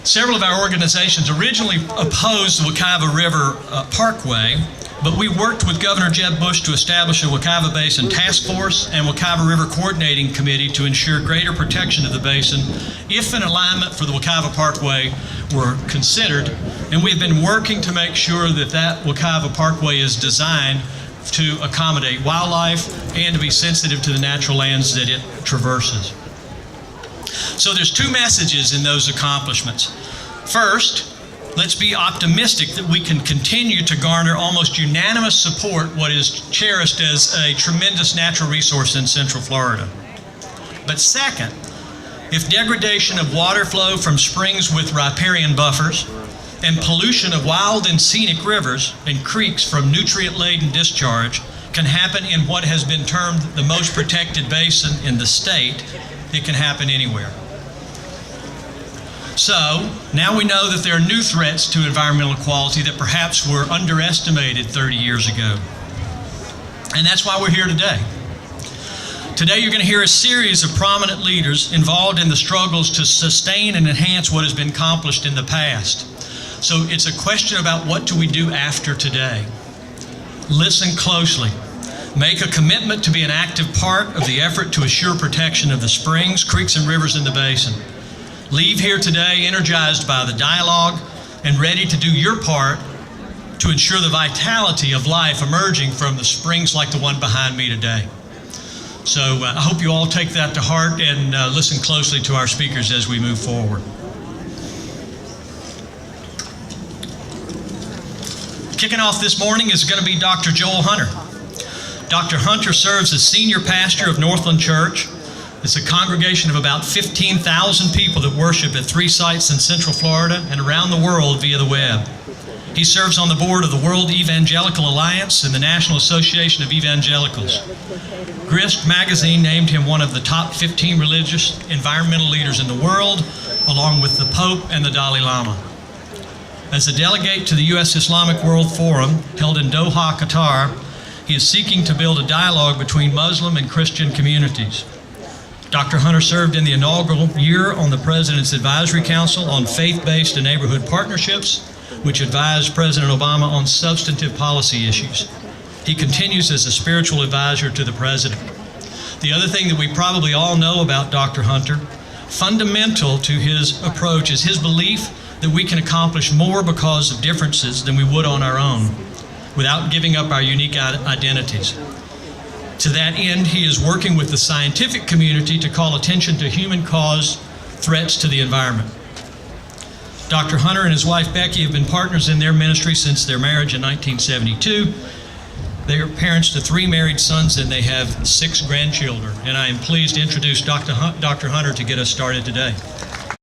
Several of our organizations originally opposed the Wekiva River Parkway, but we worked with Governor Jeb Bush to establish a Wekiva Basin Task Force and Wekiva River Coordinating Committee to ensure greater protection of the basin if an alignment for the Wekiva Parkway were considered. And we've been working to make sure that that Wekiva Parkway is designed to accommodate wildlife and to be sensitive to the natural lands that it traverses. So there's two messages in those accomplishments. First, let's be optimistic that we can continue to garner almost unanimous support what is cherished as a tremendous natural resource in Central Florida. But second, if degradation of water flow from springs with riparian buffers and pollution of wild and scenic rivers and creeks from nutrient-laden discharge can happen in what has been termed the most protected basin in the state, it can happen anywhere. So, now we know that there are new threats to environmental quality that perhaps were underestimated 30 years ago. And that's why we're here today. Today you're going to hear a series of prominent leaders involved in the struggles to sustain and enhance what has been accomplished in the past. So it's a question about what do we do after today. Listen closely. Make a commitment to be an active part of the effort to assure protection of the springs, creeks, and rivers in the basin. Leave here today energized by the dialogue and ready to do your part to ensure the vitality of life emerging from the springs like the one behind me today. So I hope you all take that to heart and listen closely to our speakers as we move forward. Kicking off this morning is going to be Dr. Joel Hunter. Dr. Hunter serves as senior pastor of Northland Church. It's a congregation of about 15,000 people that worship at 3 sites in Central Florida and around the world via the web. He serves on the board of the World Evangelical Alliance and the National Association of Evangelicals. Grist magazine named him one of the top 15 religious environmental leaders in the world, along with the Pope and the Dalai Lama. As a delegate to the U.S. Islamic World Forum, held in Doha, Qatar, he is seeking to build a dialogue between Muslim and Christian communities. Dr. Hunter served in the inaugural year on the President's Advisory Council on Faith-Based and Neighborhood Partnerships, which advised President Obama on substantive policy issues. He continues as a spiritual advisor to the President. The other thing that we probably all know about Dr. Hunter, fundamental to his approach, is his belief that we can accomplish more because of differences than we would on our own, without giving up our unique identities. To that end, he is working with the scientific community to call attention to human-caused threats to the environment. Dr. Hunter and his wife Becky have been partners in their ministry since their marriage in 1972. They are parents to 3 married sons and they have 6 grandchildren. And I am pleased to introduce Dr. Hunter to get us started today.